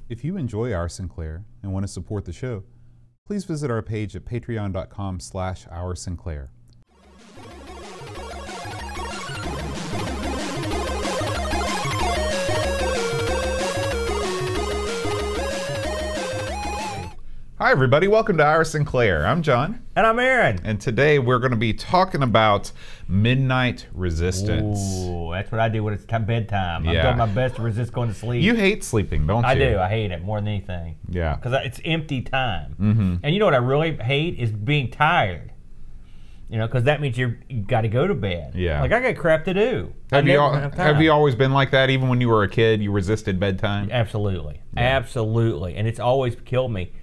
If you enjoy our Sinclair and want to support the show, please visit our page at patreon.com/oursinclair. Hi everybody, welcome to Our Sinclair. I'm John. And I'm Aaron. And today we're going to be talking about Midnight Resistance. Ooh, that's what I do when it's bedtime. I'm Yeah. doing my best to resist going to sleep. You hate sleeping, don't you? I do. I hate it more than anything. Yeah. Because it's empty time. Mm-hmm. And you know what I really hate is being tired. You know, because that means you got to go to bed. Yeah. Like I got crap to do. Have you always been like that? Even when you were a kid, you resisted bedtime? Absolutely. Yeah. Absolutely. And it's always killed me.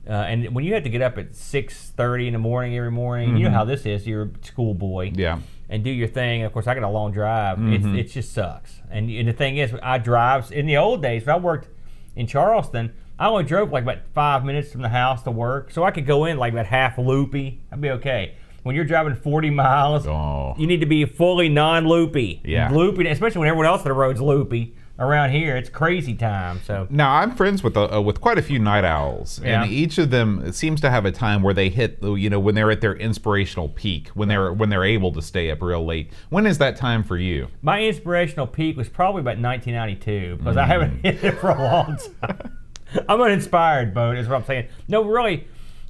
And when you have to get up at 6:30 in the morning every morning, you know how this is. You're a schoolboy. Yeah. And do your thing. And of course, I got a long drive. It just sucks. And the thing is, I drive. In the old days, when I worked in Charleston, I only drove like about 5 minutes from the house to work, so I could go in like about half loopy. I'd be okay. When you're driving 40 miles, you need to be fully non-loopy. Yeah. Loopy, especially when everyone else on the road's loopy. Around here, it's crazy time. So now I'm friends with quite a few night owls, and each of them seems to have a time where they hit, you know, when they're at their inspirational peak, when they're able to stay up real late. When is that time for you? My inspirational peak was probably about 1992 because I haven't hit it for a long time. I'm uninspired, Bo, is what I'm saying. No, really,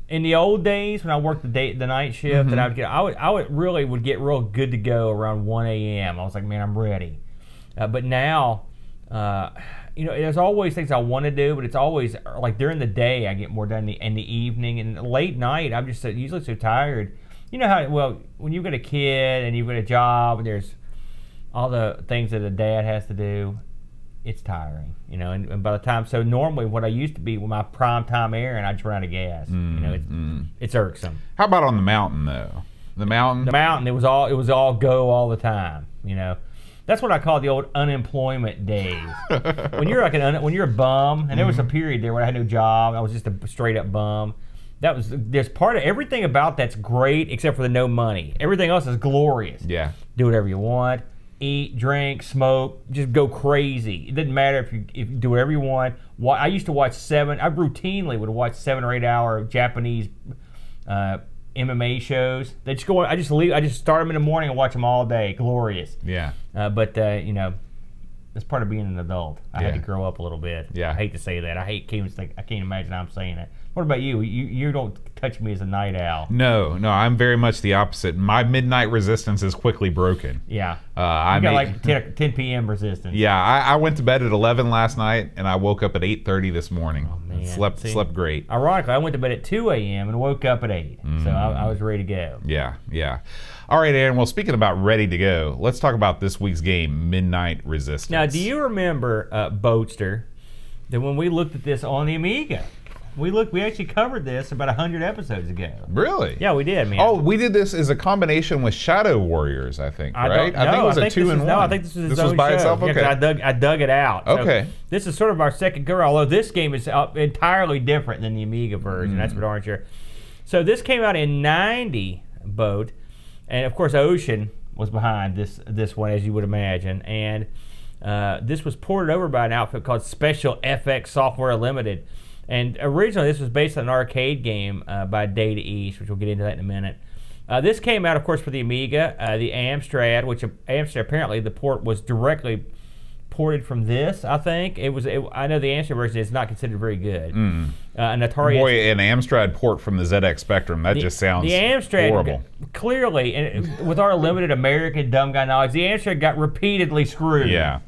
in the old days when I worked the night shift, and I would really get real good to go around 1 a.m. I was like, man, I'm ready. But now. You know, there's always things I want to do, but it's always like during the day I get more done in the evening, and late night I'm just usually so tired. You know how, well, when you've got a kid and you've got a job and there's all the things that a dad has to do, it's tiring, you know, and by the time, so normally what I used to be with my prime time Aaron, I just run out of gas. You know, it's irksome. How about on the mountain though? The mountain, it was all go all the time, you know. That's what I call the old unemployment days. When you're like when you're a bum, and there was a period there where I had no job, I was just a straight up bum. There's part of everything about that's great except for the no money. Everything else is glorious. Yeah. Do whatever you want, eat, drink, smoke, just go crazy. It doesn't matter if you do whatever you want. I used to watch I routinely would watch 7 or 8 hour Japanese MMA shows. They just go. I just start them in the morning and watch them all day. Glorious. Yeah. But you know, that's part of being an adult. I had to grow up a little bit. Yeah. I hate to say that. I can't imagine I'm saying it. What about you? You don't touch me as a night owl. No, I'm very much the opposite. My midnight resistance is quickly broken. Yeah. I got like 10 p.m. resistance. Yeah, I went to bed at 11 last night, and I woke up at 8:30 this morning. Oh, man. Slept great. Ironically, I went to bed at 2 a.m. and woke up at 8. So I was ready to go. Yeah. All right, Aaron, well, speaking about ready to go, let's talk about this week's game, Midnight Resistance. Now, do you remember, Boatster, that when we looked at this on the Amiga, we actually covered this about 100 episodes ago. Really? Yeah, we did, man. Oh, we did this as a combination with Shadow Warriors, I think, right? I think it was a 2-in-1. No, I think this was his own was by show. itself? Okay. Yeah, I dug it out. Okay. So this is sort of our second go, although this game is entirely different than the Amiga version. That's what Orange here. So this came out in '90, Boat, and of course Ocean was behind this one, as you would imagine, and this was ported over by an outfit called Special FX Software Limited. And originally, this was based on an arcade game by Data East, which we'll get into that in a minute. This came out, of course, for the Amiga, the Amstrad, which Amstrad, apparently the port was directly ported from this, I think. I know the Amstrad version is not considered very good. An Atari... Boy, an Amstrad port from the ZX Spectrum, that just sounds the Amstrad, horrible. Clearly, and with our limited American dumb guy knowledge, the Amstrad got repeatedly screwed. Yeah.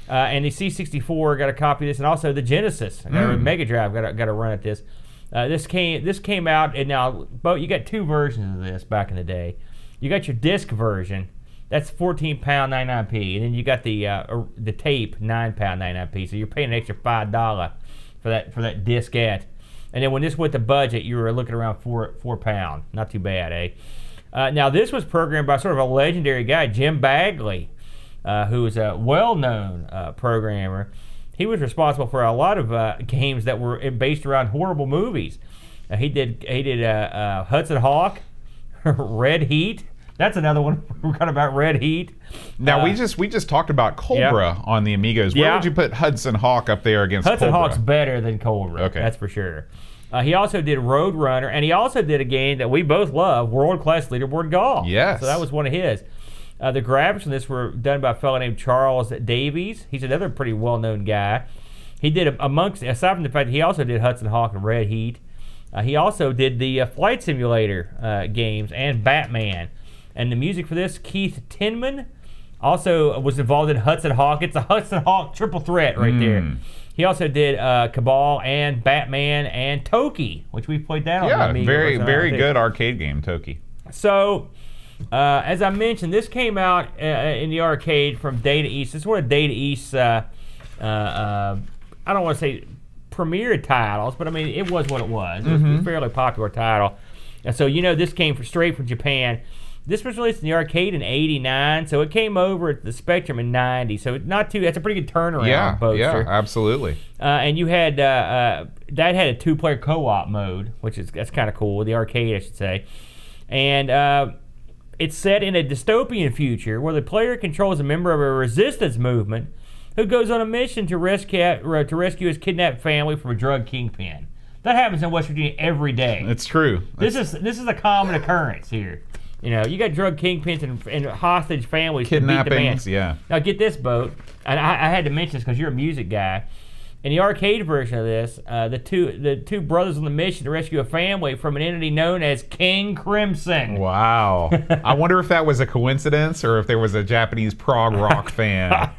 And the C64 got a copy of this, and also the Genesis. Mega Drive got a run at this. This came out, and now, Bo, you got two versions of this back in the day. You got your disc version, that's £14.99, and then you got the tape, £9.99. So you're paying an extra $5 for that diskette. And then when this went to budget, you were looking around £4. Not too bad, eh? Now this was programmed by sort of a legendary guy, Jim Bagley. Who is a well-known programmer. He was responsible for a lot of games that were based around horrible movies. He did Hudson Hawk, Red Heat, That's another one. We're kind of about Red Heat. Now we just talked about Cobra on the Amigos. Where would you put Hudson Hawk up there against Hudson Cobra? Hawk's better than Cobra. Okay, that's for sure. He also did Road Runner, and he also did a game that we both love, World Class Leaderboard Golf. Yes. So that was one of his. The graphics in this were done by a fellow named Charles Davies. He's another pretty well-known guy. He did aside from the fact that he also did Hudson Hawk and Red Heat. He also did the Flight Simulator games and Batman. And the music for this, Keith Tinman, also was involved in Hudson Hawk. It's a Hudson Hawk triple threat right there. He also did Cabal and Batman and Toki, which we played that on the Amiga. Yeah, very good arcade game, Toki. So, as I mentioned, this came out in the arcade from Data East. It's one of Data East's, I don't want to say premier titles, but I mean, it was what it was. It was a fairly popular title. And so, this came straight from Japan. This was released in the arcade in '89, so it came over at the Spectrum in '90. So that's a pretty good turnaround. Yeah, absolutely. And you had that had a 2-player co-op mode, that's kind of cool. The arcade, I should say, and it's set in a dystopian future where the player controls a member of a resistance movement who goes on a mission to rescue his kidnapped family from a drug kingpin. That happens in West Virginia every day. It's true. This is a common occurrence here. You got drug kingpins and hostage families. Kidnappings, yeah. Now get this, Boat, and I had to mention this because you're a music guy. In the arcade version of this, the two brothers on the mission to rescue a family from an entity known as King Crimson. Wow. I wonder if that was a coincidence or if there was a Japanese prog rock fan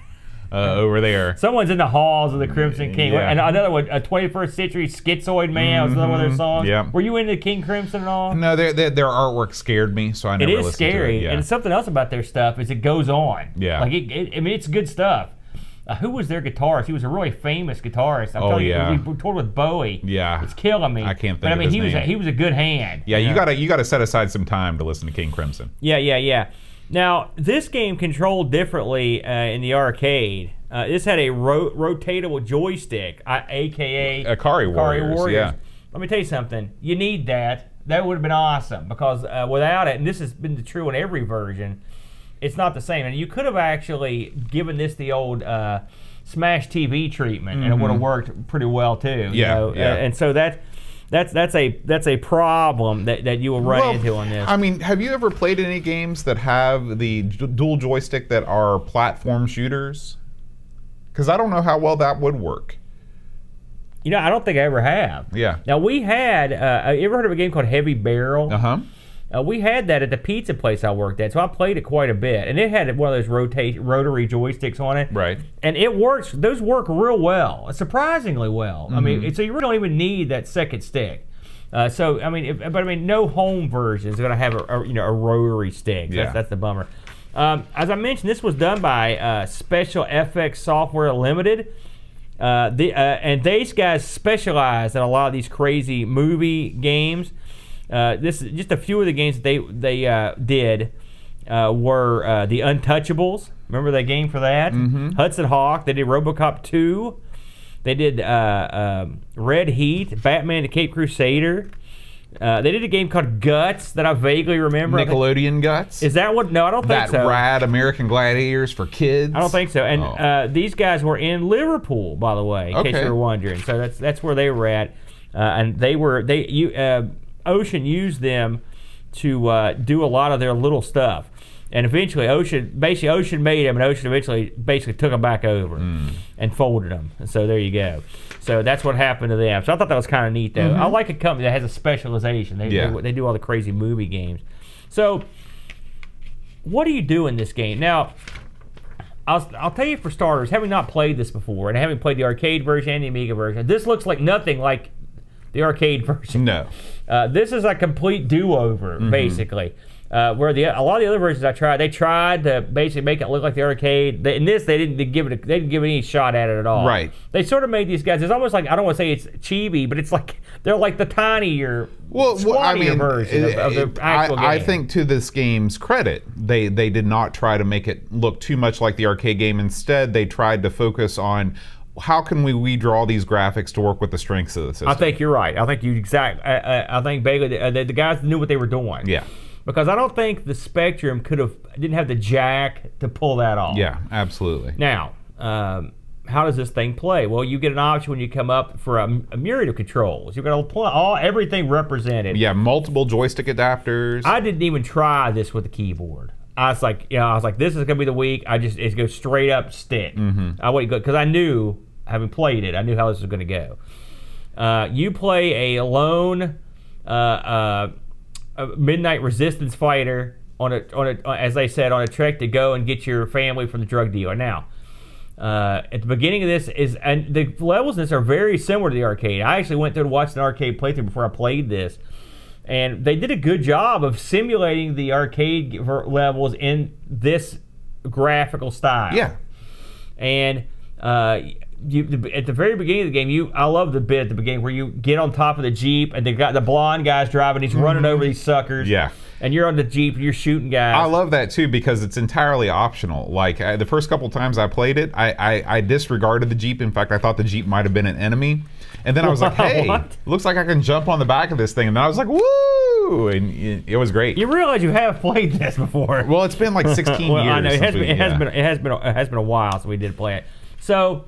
over there. Someone's in the halls of the Crimson King. And another one, a 21st Century Schizoid Man, was another one of their songs. Yep. Were you into King Crimson at all? No, their artwork scared me, so I never listened to it. It is scary, Yeah. and something else about their stuff is it goes on. Yeah. Like it's good stuff. Who was their guitarist? He was a really famous guitarist. I'm telling you, he toured with Bowie. Yeah. It's killing me. I can't think but, of his name. he was a good hand. Yeah, you gotta set aside some time to listen to King Crimson. Yeah. Now, this game controlled differently in the arcade. This had a rotatable joystick, a.k.a. Akari Warriors. Yeah. Let me tell you something. You need that. That would have been awesome because without it, and this has been true in every version, it's not the same. And you could have actually given this the old Smash TV treatment, and it would have worked pretty well too. Yeah. And so that's a problem that you will run into on this. I mean, have you ever played any games that have the dual joystick that are platform shooters? Because I don't know how well that would work. I don't think I ever have. Yeah. Now we had. You ever heard of a game called Heavy Barrel? We had that at the pizza place I worked at, so I played it quite a bit, and it had one of those rotary joysticks on it. Right. And it works. Those work real well, surprisingly well. I mean, so you really don't even need that second stick. So I mean, no home version is going to have a rotary stick. That's the bummer. As I mentioned, this was done by Special FX Software Limited. And these guys specialize in a lot of these crazy movie games. This is just a few of the games that they did were the Untouchables. Remember that game for that? Hudson Hawk. They did RoboCop 2. They did Red Heat, Batman the Cape Crusader. They did a game called Guts that I vaguely remember. Nickelodeon Guts? Is that what? No, I don't think so. That rad American Gladiators for kids? I don't think so. And these guys were in Liverpool, by the way, in case you were wondering. So that's where they were at. And Ocean used them to do a lot of their little stuff. And eventually Ocean made them, and Ocean eventually took them back over and folded them. And so there you go. So that's what happened to them. So I thought that was kind of neat, though. I like a company that has a specialization. They do all the crazy movie games. So what do you do in this game? Now, I'll tell you for starters, having not played this before, and having played the arcade version and the Amiga version, this looks like nothing like the arcade version. No. This is a complete do-over, basically. Where a lot of the other versions I tried, they tried to basically make it look like the arcade. In this, they didn't give it any shot at it at all. Right. They sort of made these guys. It's almost like, I don't want to say it's chibi, but it's like they're like the tinier, squattier version of the actual game. I think to this game's credit, they did not try to make it look too much like the arcade game. Instead, they tried to focus on how can we redraw these graphics to work with the strengths of the system. I think you're right. I think I think basically the guys knew what they were doing. Yeah. because I don't think the Spectrum didn't have the jack to pull that off. Yeah, absolutely. Now, how does this thing play? Well, you get an option when you come up for a myriad of controls. You've got everything represented. Yeah, multiple joystick adapters. I didn't even try this with the keyboard. I was like, this is gonna be the week. It goes straight up stick. I wouldn't go because I knew, having played it, I knew how this was gonna go. You play a lone a midnight resistance fighter as they said, on a trek to go and get your family from the drug dealer. Now, at the beginning of this and the levels in this are very similar to the arcade. I actually went through and watched an arcade playthrough before I played this. And they did a good job of simulating the arcade levels in this graphical style. Yeah. And at the very beginning of the game, I love the bit at the beginning where you get on top of the Jeep and they've got the blonde guys driving, he's running over these suckers. Yeah. And you're on the Jeep and you're shooting guys. I love that too because it's entirely optional. Like the first couple times I played it, I disregarded the Jeep. In fact, I thought the Jeep might have been an enemy. And then I was like, hey, looks like I can jump on the back of this thing. And then I was like, woo! And it was great. You realize you have played this before. Well, it's been like 16 years. I know. It has been a while since we did play it. So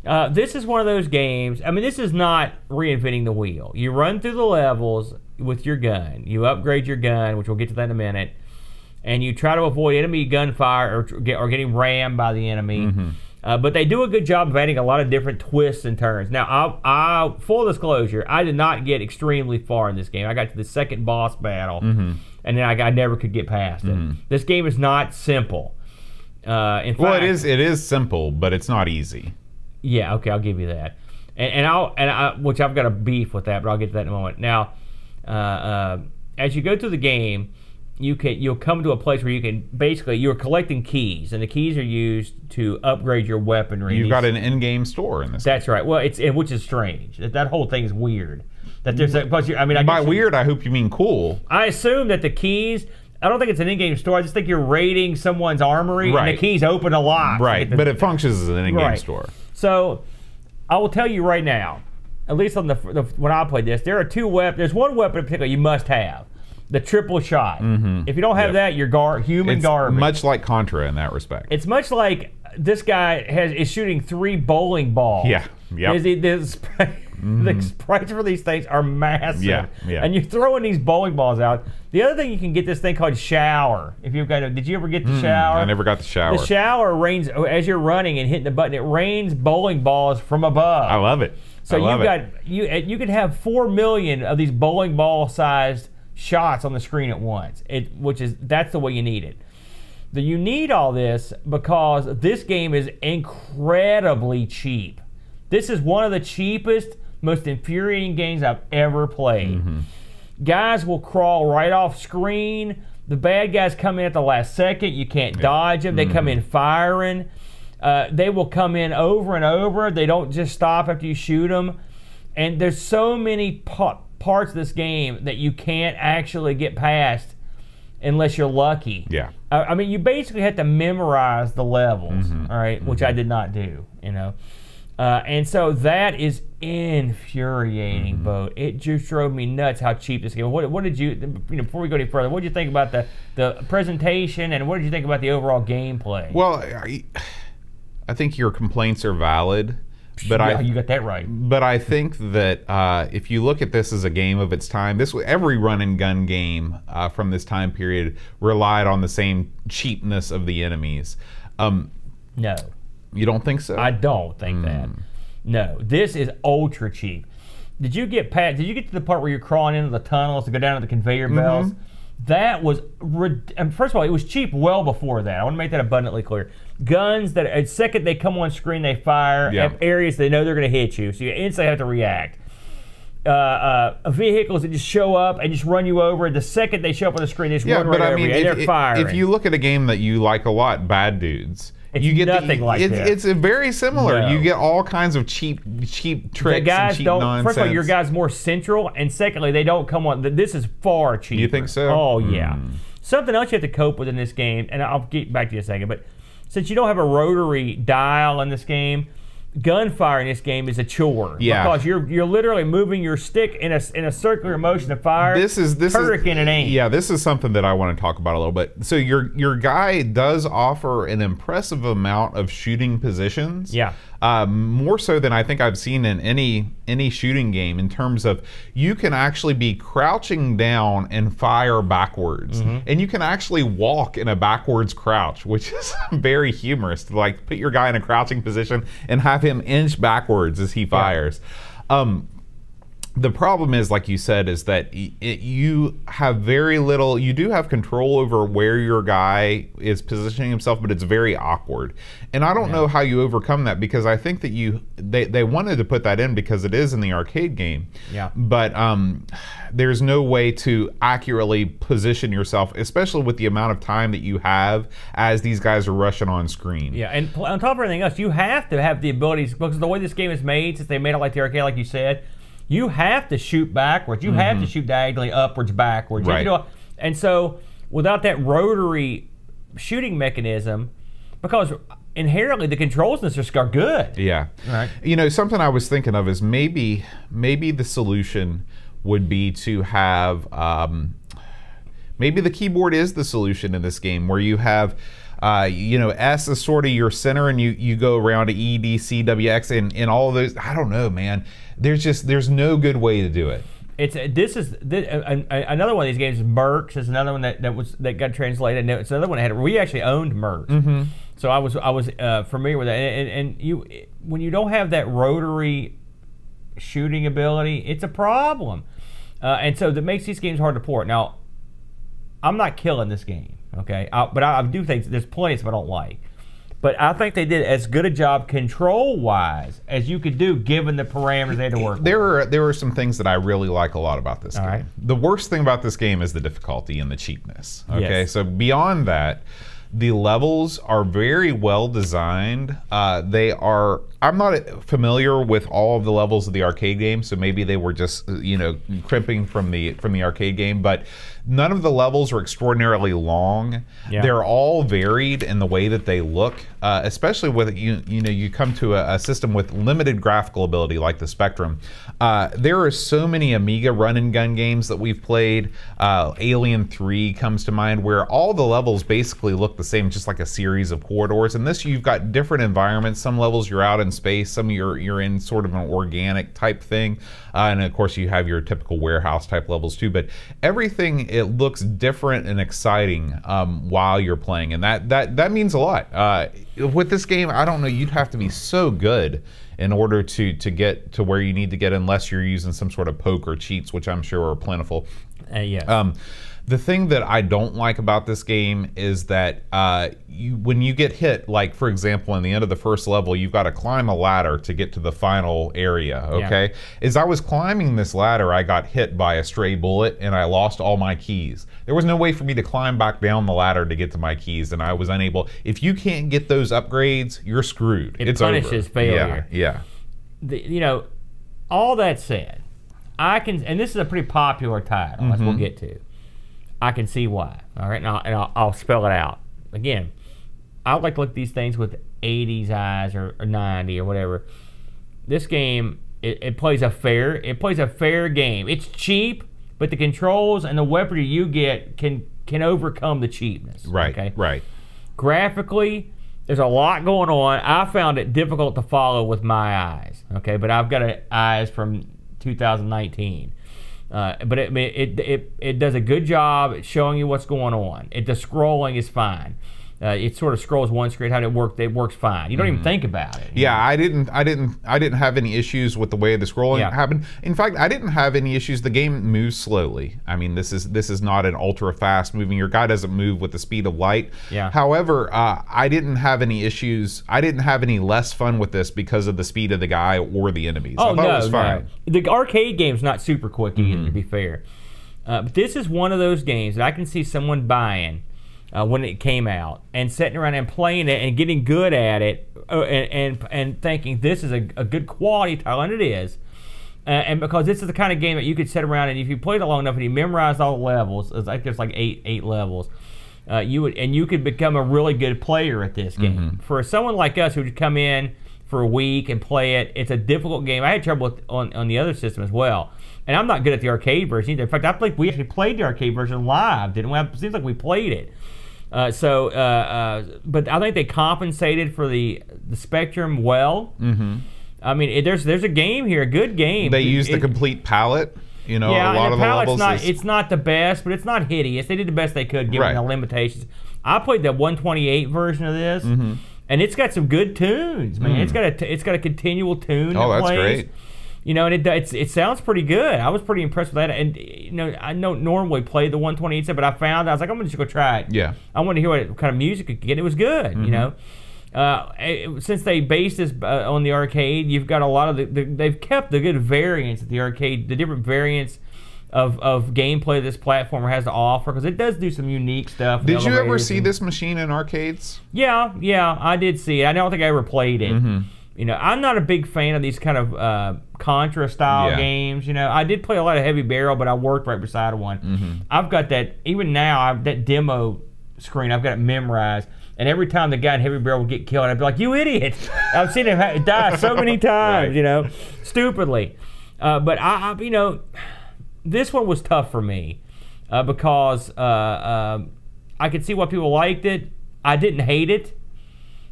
this is one of those games. I mean, this is not reinventing the wheel. You run through the levels with your gun. You upgrade your gun, which we'll get to that in a minute. And you try to avoid enemy gunfire or getting rammed by the enemy. But they do a good job of adding a lot of different twists and turns. Now, full disclosure, I did not get extremely far in this game. I got to the second boss battle, and then I never could get past it. This game is not simple. In fact, it is simple, but it's not easy. Yeah, okay, I'll give you that. Which I've got a beef with that, but I'll get to that in a moment. Now, as you go through the game, you'll come to a place where you can you're collecting keys, and the keys are used to upgrade your weaponry. You've got an in-game store in this. That's right. Well, which is strange. That whole thing is weird. That there's by weird, I hope you mean cool. I assume that the keys. I don't think it's an in-game store. I just think you're raiding someone's armory, and the keys open a lock. Right, but it functions as an in-game store. So, I will tell you right now, at least on when I played this, there are two weapons. There's one weapon in particular you must have. The triple shot. If you don't have that, you're human garbage. Much like Contra in that respect. It's much like this guy is shooting 3 bowling balls. Yeah. The sprites for these things are massive. Yeah. And you're throwing these bowling balls out. The other thing, you can get this thing called shower. If you've got did you ever get the shower? I never got the shower. The shower rains as you're running and hitting the button. It rains bowling balls from above. I love it. So you could have 4 million of these bowling ball sized shots on the screen at once. That's the way you need it. You need all this because this game is incredibly cheap. This is one of the cheapest, most infuriating games I've ever played. Guys will crawl right off screen. The bad guys come in at the last second. You can't dodge them. They come in firing. They will come in over and over. They don't just stop after you shoot them. And there's so many parts of this game that you can't actually get past unless you're lucky. Yeah. I mean, you basically have to memorize the levels, all right, which I did not do, and so that is infuriating, Bo. It just drove me nuts how cheap this game was. What did you, before we go any further, what did you think about the presentation, and what did you think about the overall gameplay? Well, I think your complaints are valid. But you got that right. But I think that if you look at this as a game of its time, every run and gun game from this time period relied on the same cheapness of the enemies. No. You don't think so? I don't think that. No, this is ultra cheap. Did you get to the part where you're crawling into the tunnels to go down to the conveyor belts? That was, first of all, it was cheap well before that. I want to make that abundantly clear. Guns that, at second they come on screen, they fire at areas they know they're going to hit you, so you instantly have to react. Vehicles that just show up and just run you over. The second they show up on the screen, they just run right over you, and they're firing. If you look at a game that you like a lot, Bad Dudes, you get nothing like that. It's very similar. No. You get all kinds of cheap tricks and cheap nonsense. First of all, your guy's more central, and secondly, they don't come on. This is far cheaper. You think so? Oh, yeah. Something else you have to cope with in this game, and I'll get back to you in a second, but since you don't have a rotary dial in this game, gunfire in this game is a chore. Yeah. Because you're literally moving your stick in a circular motion to fire. This is and aim. Yeah, this is something that I want to talk about a little bit. So your guy does offer an impressive amount of shooting positions. Yeah. More so than I think I've seen in any shooting game, in terms of you can actually be crouching down and fire backwards, and you can actually walk in a backwards crouch, which is very humorous, to like put your guy in a crouching position and have him inch backwards as he fires. The problem is, like you said, is that you have very little, you do have control over where your guy is positioning himself, but it's very awkward. And I don't know how you overcome that, because I think that they wanted to put that in because it is in the arcade game. Yeah. But there's no way to accurately position yourself, especially with the amount of time that you have as these guys are rushing on screen. Yeah, and on top of everything else, you have to have the abilities, because the way this game is made, since they made it like the arcade, like you said, you have to shoot backwards. You have to shoot diagonally upwards, backwards. Right. And so without that rotary shooting mechanism, because inherently the controls in this are good. Yeah. Right. You know, something I was thinking of is maybe the solution would be to have, maybe the keyboard is the solution in this game, where you have, you know, S is sort of your center, and you go around to E, D, C, W, X, and all of those. I don't know, man. There's no good way to do it. Another one of these games is Mercs. Is another one that got translated. And it's another one that had. We actually owned Mercs, so I was familiar with that. And when you don't have that rotary shooting ability, it's a problem. And so that makes these games hard to port. Now, I'm not killing this game, okay? But I do think there's plenty of stuff I don't like. But I think they did as good a job control-wise as you could do, given the parameters they had to work with. There are some things that I really like a lot about this game. Right. The worst thing about this game is the difficulty and the cheapness. Okay, Yes. so beyond that, the levels are very well designed. They are. I'm not familiar with all of the levels of the arcade game, so maybe they were just, you know, crimping from the arcade game. But none of the levels are extraordinarily long. Yeah. They're all varied in the way that they look, especially with you come to a system with limited graphical ability like the Spectrum. There are so many Amiga run and gun games that we've played. Alien 3 comes to mind, where all the levels basically look the same, just like a series of corridors. And this, you've got different environments. Some levels you're out in space, some you're in sort of an organic type thing, and of course you have your typical warehouse type levels too. But everything, it looks different and exciting while you're playing, and that means a lot. With this game, I don't know, you'd have to be so good in order to get to where you need to get, unless you're using some sort of poke or cheats, which I'm sure are plentiful. Yes. The thing that I don't like about this game is that when you get hit, like for example, in the end of the first level, you've got to climb a ladder to get to the final area, okay? Yeah. As I was climbing this ladder, I got hit by a stray bullet and I lost all my keys. There was no way for me to climb back down the ladder to get to my keys, and I was unable. If you can't get those upgrades, you're screwed. It punishes failure. Yeah. You know, all that said, and this is a pretty popular title, as we'll get to. I can see why. All right, and I'll spell it out. Again, I like to look at these things with 80s eyes or 90 or whatever. This game, it plays a fair game. It's cheap, but the controls and the weaponry you get can overcome the cheapness. Right. Okay? Right. Graphically, there's a lot going on. I found it difficult to follow with my eyes. Okay, but I've got eyes from 2019. But it does a good job at showing you what's going on. The scrolling is fine. It sort of scrolls one screen. How did it works fine. You don't even think about it. Yeah, I didn't have any issues with the way the scrolling happened. In fact, I didn't have any issues. The game moves slowly. I mean, this is not an ultra fast moving. Your guy doesn't move with the speed of light. Yeah. However, I didn't have any issues. I didn't have any less fun with this because of the speed of the guy or the enemies. Oh, I thought it was fine. No. The arcade game's not super quick either, to be fair. But this is one of those games that I can see someone buying when it came out and sitting around and playing it and getting good at it and thinking this is a good quality title, and it is. And because this is the kind of game that you could sit around and if you played it long enough and you memorized all the levels, it's like there's like eight levels, you could become a really good player at this game. For someone like us who would come in, for a week and play it. It's a difficult game. I had trouble on the other system as well. And I'm not good at the arcade version either. In fact, I think we actually played the arcade version live, didn't we? It seems like we played it. But I think they compensated for the Spectrum well. Mm-hmm. I mean, there's a game here, a good game. They used the complete palette. You know, yeah, a lot of the levels. It's not the best, but it's not hideous. They did the best they could given the limitations. I played the 128 version of this, and it's got some good tunes, man. It's got a continual tune. Oh, that's plays. great. You know, and it sounds pretty good. I was pretty impressed with that. And you know, I don't normally play the 128 set, but I was like, I'm gonna just go try it. Yeah. I wanted to hear what kind of music it could get. It was good. You know. Since they based this on the arcade, you've got a lot of they've kept the good variants at the arcade, the different variants of gameplay this platformer has to offer, because it does do some unique stuff. Did you ever see this machine in arcades? Yeah, I did see it. I don't think I ever played it. You know, I'm not a big fan of these kind of Contra style games. You know, I did play a lot of Heavy Barrel, but I worked right beside one. I've got that, even now, that demo screen, I've got it memorized. And every time the guy in Heavy Barrel would get killed, I'd be like, "You idiot!" I've seen him die so many times, you know, stupidly. But I, you know, this one was tough for me because I could see why people liked it. I didn't hate it.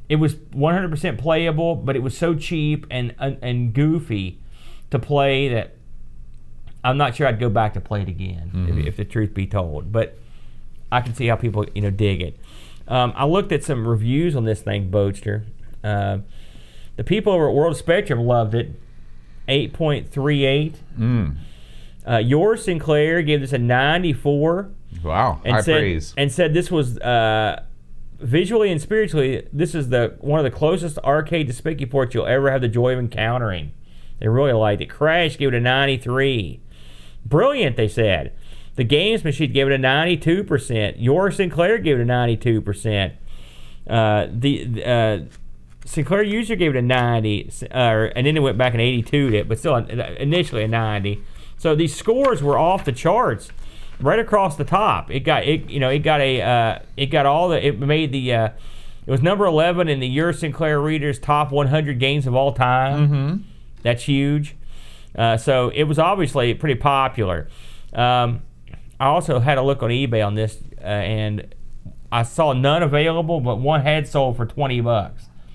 It was 100% playable, but it was so cheap and goofy to play that I'm not sure I'd go back to play it again, if the truth be told. But I can see how people, you know, dig it. I looked at some reviews on this thing, Boatster. The people over at World Spectrum loved it, 8.38. Yours, Sinclair, gave this a 94. Wow, high praise. And said this was visually and spiritually, this is one of the closest arcade to Speccy ports you'll ever have the joy of encountering. They really liked it. Crash gave it a 93. Brilliant, they said. The Games Machine gave it a 92%. Your Sinclair gave it a 92%. The Sinclair User gave it a 90, and then it went back and 82'd it, but still initially a 90. So these scores were off the charts, right across the top. It was number 11 in the Your Sinclair Reader's top 100 games of all time. That's huge. So it was obviously pretty popular. I also had a look on eBay on this, and I saw none available, but one had sold for $20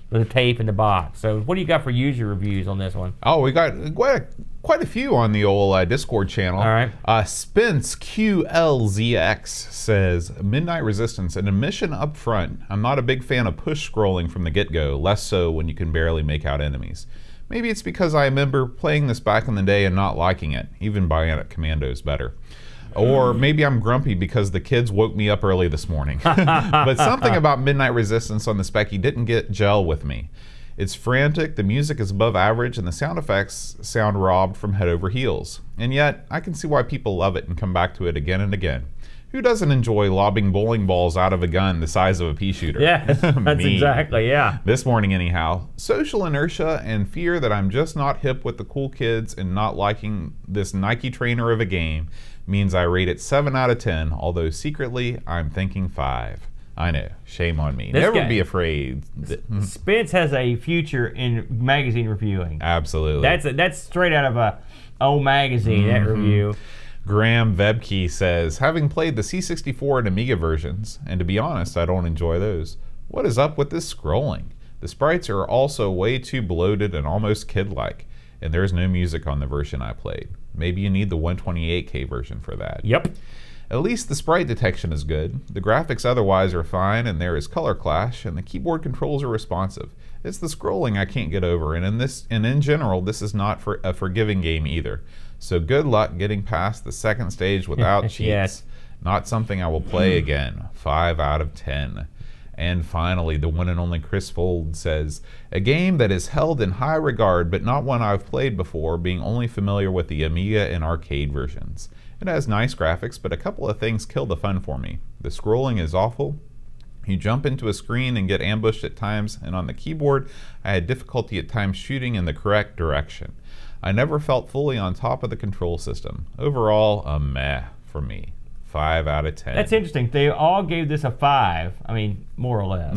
with a tape in the box. So what do you got for user reviews on this one? Oh, we got quite a few on the old Discord channel. All right. Spence QLZX says, Midnight Resistance, an admission up front. I'm not a big fan of push scrolling from the get-go, less so when you can barely make out enemies. Maybe it's because I remember playing this back in the day and not liking it. Even Bionic Commando's better. Or maybe I'm grumpy because the kids woke me up early this morning. But something about Midnight Resistance on the Speccy didn't get gel with me. It's frantic, the music is above average, and the sound effects sound robbed from head over heels. And yet, I can see why people love it and come back to it again and again. Who doesn't enjoy lobbing bowling balls out of a gun the size of a pea shooter? Yeah, that's exactly, yeah. This morning anyhow. Social inertia and fear that I'm just not hip with the cool kids and not liking this Nike trainer of a game means I rate it 7 out of 10, although secretly I'm thinking 5. I know, shame on me. Never be afraid. Spence has a future in magazine reviewing. Absolutely. That's straight out of a old magazine, that review. Graham Vebke says, having played the C64 and Amiga versions, and to be honest, I don't enjoy those, what is up with this scrolling? The sprites are also way too bloated and almost kid-like, and there's no music on the version I played. Maybe you need the 128K version for that. Yep. At least the sprite detection is good. The graphics otherwise are fine, and there is color clash, and the keyboard controls are responsive. It's the scrolling I can't get over, and in general, this is not for a forgiving game either. So good luck getting past the second stage without cheats. Yes. Not something I will play again. 5 out of 10. And finally, the one and only Chris Fold says, a game that is held in high regard, but not one I've played before, being only familiar with the Amiga and arcade versions. It has nice graphics, but a couple of things kill the fun for me. The scrolling is awful. You jump into a screen and get ambushed at times, and on the keyboard, I had difficulty at times shooting in the correct direction. I never felt fully on top of the control system. Overall, a meh for me. 5 out of 10. That's interesting. They all gave this a 5. I mean, more or less.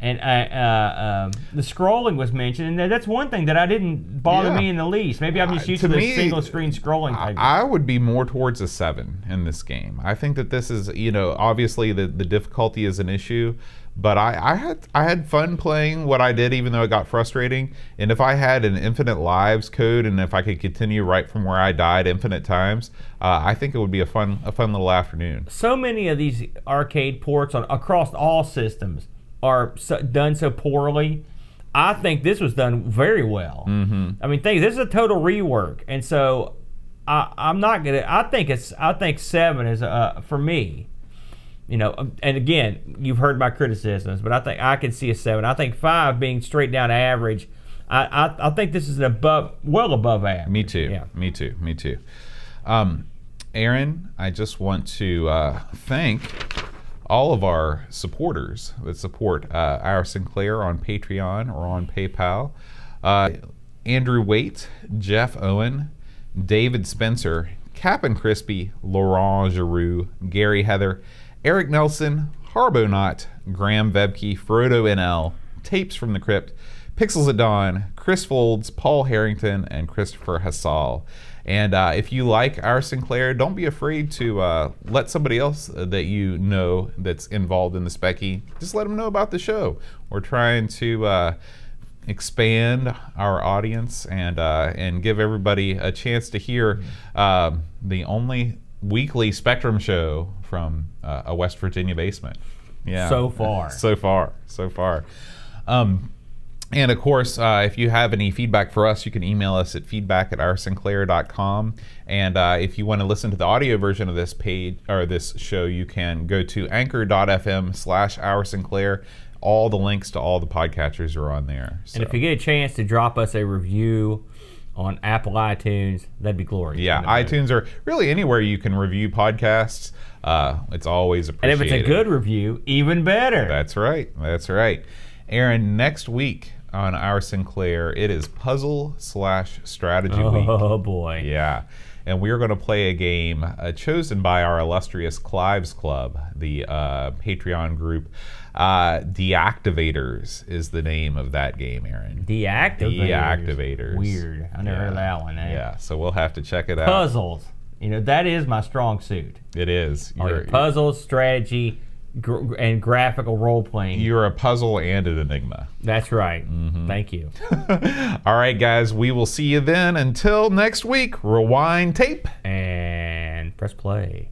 And the scrolling was mentioned, and that's one thing that I didn't bother me in the least. Maybe I'm just used to the single screen scrolling. I would be more towards a 7 in this game. I think that this is, obviously the difficulty is an issue, but I had fun playing what I did, even though it got frustrating. And if I had an infinite lives code, and if I could continue right from where I died infinite times, I think it would be a fun little afternoon. So many of these arcade ports across all systems are done so poorly. I think this was done very well. I mean, this is a total rework, and so I'm not gonna. I think 7 is for me. And again, you've heard my criticisms, but I think I can see a 7. I think 5 being straight down average. I think this is well above average. Me too. Yeah. Me too. Aaron, I just want to thank all of our supporters that support our Sinclair on Patreon or on PayPal. Andrew Waite, Jeff Owen, David Spencer, Cap'n Crispy, Laurent Giroux, Gary Heather, Eric Nelson, Harbonaut, Graham Vebke, Frodo NL, Tapes from the Crypt, Pixels at Dawn, Chris Folds, Paul Harrington, and Christopher Hassall. And if you like our Sinclair, don't be afraid to let somebody else that you know that's involved in the Speccy, just let them know about the show. We're trying to expand our audience and give everybody a chance to hear the only weekly Spectrum show from a West Virginia basement. Yeah. So far. So far. And of course, if you have any feedback for us, you can email us at feedback@oursinclair.com. And if you want to listen to the audio version of this page or this show, you can go to anchor.fm/oursinclair. All the links to all the podcatchers are on there. So. And if you get a chance to drop us a review on Apple iTunes, that'd be glorious. Yeah, iTunes or really anywhere you can review podcasts. It's always appreciated. And if it's a good review, even better. That's right. Aaron, next week on Our Sinclair, it is puzzle/strategy week. Oh boy. Yeah. And we're going to play a game chosen by our illustrious Clive's Club, the Patreon group. Deactivators is the name of that game, Aaron. Deactivators. Weird. I never heard that one. Yeah, so we'll have to check it out. Puzzles. That is my strong suit. It is. Puzzles, strategy, and graphical role-playing. You're a puzzle and an enigma. That's right. Thank you. All right, guys. We will see you then. Until next week, rewind tape. And press play.